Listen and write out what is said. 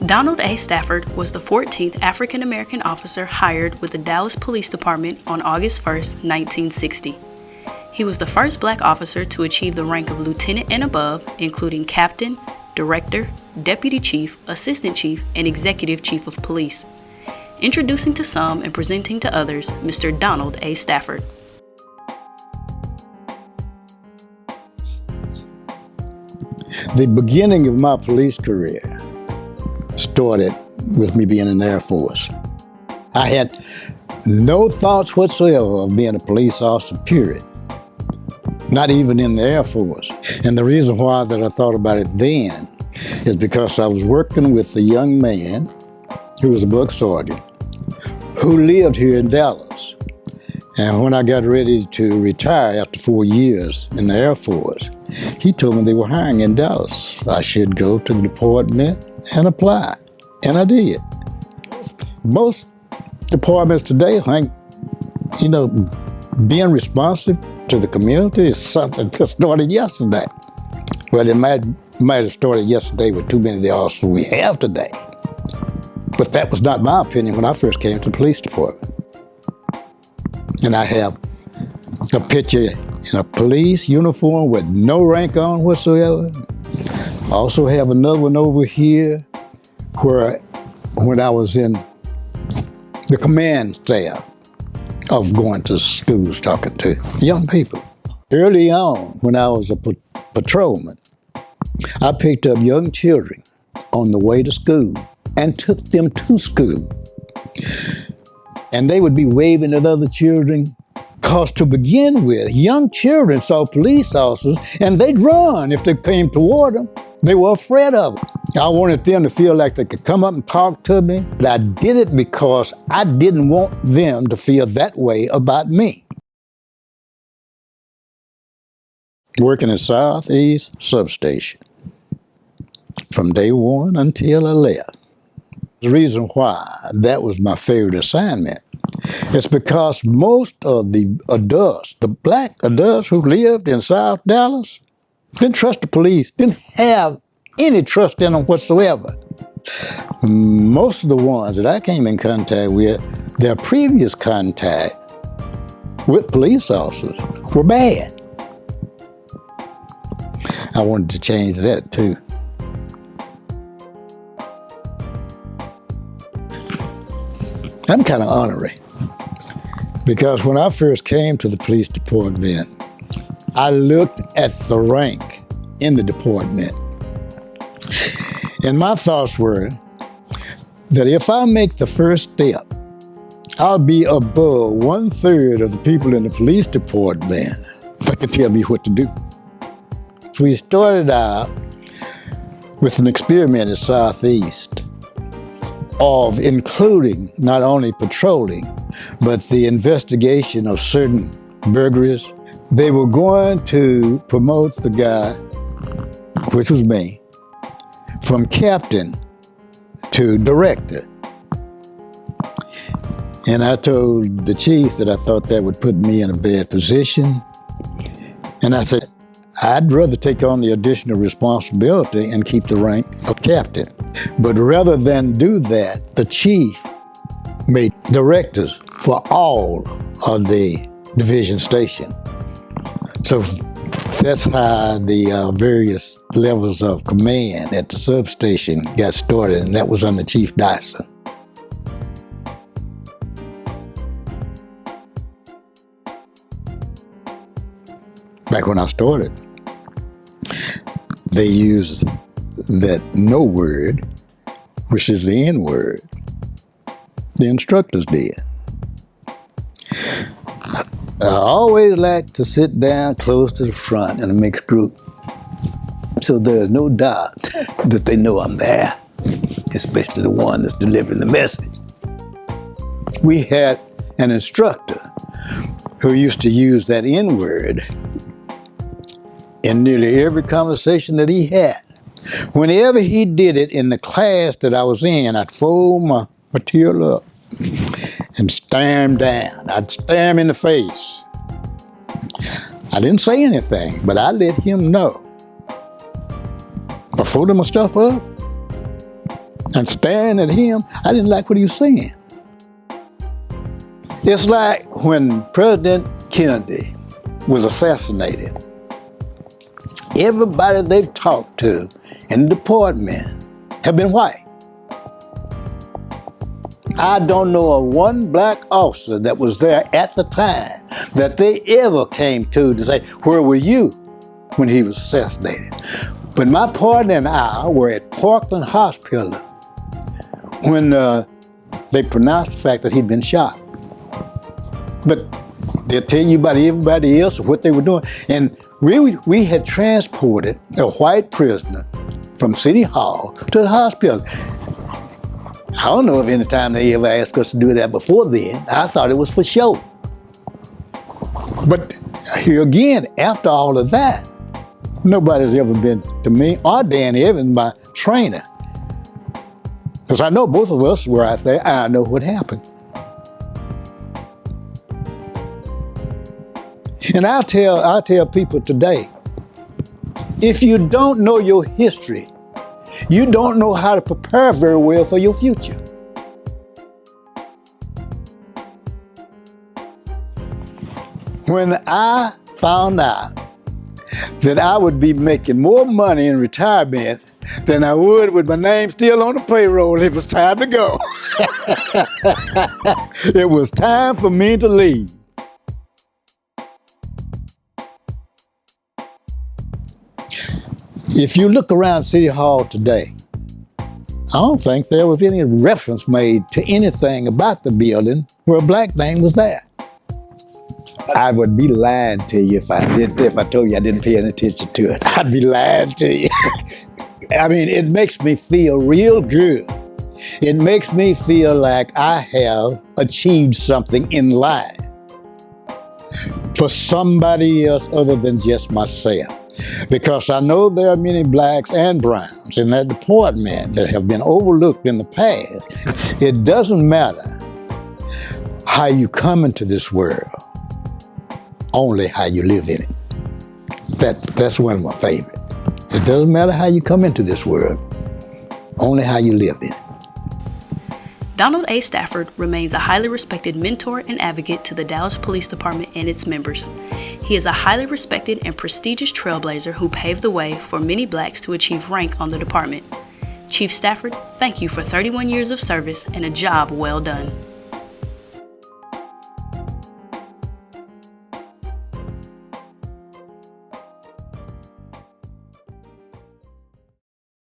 Donald A. Stafford was the 14th African-American officer hired with the Dallas Police Department on August 1, 1960. He was the first black officer to achieve the rank of lieutenant and above, including captain, director, deputy chief, assistant chief, and executive chief of police. Introducing to some and presenting to others, Mr. Donald A. Stafford. The beginning of my police career started with me being in the Air Force. I had no thoughts whatsoever of being a police officer, period. Not even in the Air Force. And the reason why that I thought about it then is because I was working with a young man who was a buck sergeant who lived here in Dallas. And when I got ready to retire after 4 years in the Air Force, he told me they were hiring in Dallas. I should go to the department and apply. And I did. Most departments today think, being responsive to the community is something that started yesterday. Well, it might have started yesterday with too many of the officers we have today. But that was not my opinion when I first came to the police department. And I have a picture in a police uniform with no rank on whatsoever. I also have another one over here where when I was in the command staff of going to schools talking to young people. Early on, when I was a patrolman, I picked up young children on the way to school and took them to school. And they would be waving at other children, because to begin with, young children saw police officers and they'd run if they came toward them. They were afraid of them. I wanted them to feel like they could come up and talk to me, but I did it because I didn't want them to feel that way about me. Working at Southeast Substation from day one until I left. The reason why that was my favorite assignment is because most of the adults, the black adults who lived in South Dallas, didn't trust the police, didn't have any trust in them whatsoever. Most of the ones that I came in contact with, their previous contact with police officers were bad. I wanted to change that too. I'm kind of ornery because when I first came to the police department, I looked at the rank in the department. And my thoughts were that if I make the first step, I'll be above 1/3 of the people in the police department that can tell me what to do. So we started out with an experiment at Southeast of including not only patrolling, but the investigation of certain burglaries. They were going to promote the guy, which was me, from captain to director. And I told the chief that I thought that would put me in a bad position. And I said, I'd rather take on the additional responsibility and keep the rank of captain. But rather than do that, the chief made directors for all of the division station. So that's how the various levels of command at the substation got started, and that was under Chief Dyson. Back when I started, they used that no word, which is the N word. The instructors did. I always like to sit down close to the front in a mixed group, so there's no doubt that they know I'm there, especially the one that's delivering the message. We had an instructor who used to use that N word in nearly every conversation that he had. Whenever he did it in the class that I was in, I'd fold my material up and stare him down. I'd stare him in the face. I didn't say anything, but I let him know. I folded my stuff up, and staring at him. I didn't like what he was saying. It's like when President Kennedy was assassinated. Everybody they've talked to in the department have been white. I don't know of one black officer that was there at the time that they ever came to say, where were you when he was assassinated? But my partner and I were at Parkland Hospital when they pronounced the fact that he'd been shot. But they'll tell you about everybody else or what they were doing. And we had transported a white prisoner from City Hall to the hospital. I don't know if any time they ever asked us to do that before then. I thought it was for show. But here again, after all of that, nobody's ever been to me or Dan Evans, my trainer. Because I know both of us were out there, and I know what happened. And I'll tell people today, if you don't know your history, you don't know how to prepare very well for your future. When I found out that I would be making more money in retirement than I would with my name still on the payroll, it was time to go. It was time for me to leave. If you look around City Hall today, I don't think there was any reference made to anything about the building where a black thing was there. I would be lying to you if I told you I didn't pay any attention to it. I'd be lying to you. I mean, it makes me feel real good. It makes me feel like I have achieved something in life for somebody else other than just myself. Because I know there are many blacks and browns in that department that have been overlooked in the past. It doesn't matter how you come into this world, only how you live in it. That's one of my favorites. It doesn't matter how you come into this world, only how you live in it. Donald A. Stafford remains a highly respected mentor and advocate to the Dallas Police Department and its members. He is a highly respected and prestigious trailblazer who paved the way for many blacks to achieve rank on the department. Chief Stafford, thank you for 31 years of service and a job well done.